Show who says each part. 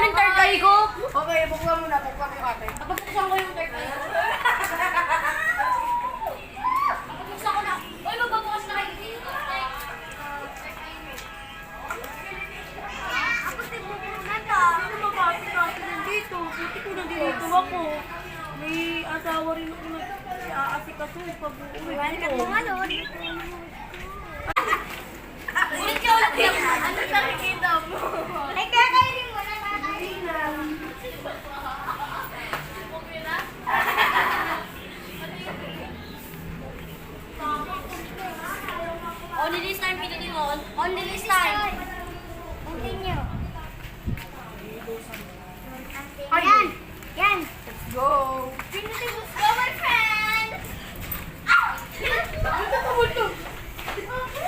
Speaker 1: yung third eye ko.
Speaker 2: Okay, buksan mo na. Buksan mo yung ate.
Speaker 1: Buksan ko yung third eye ko. Buksan ko na. Uy, magbabukas na kayo. Sino mabati natin nandito? Buti ko nandito ako. May asawa rin ako na aasikaso pag-uwi ko. Ulit ka ulit yan. Ano nakikita mo?
Speaker 3: Ay, kakainin mo na, kakainin mo.
Speaker 1: Only this time, pinili mo. Only this time.
Speaker 3: Continue. Yan! Yan!
Speaker 2: Let's go!
Speaker 3: Let's go, my friend!
Speaker 2: Ano ka tumultog?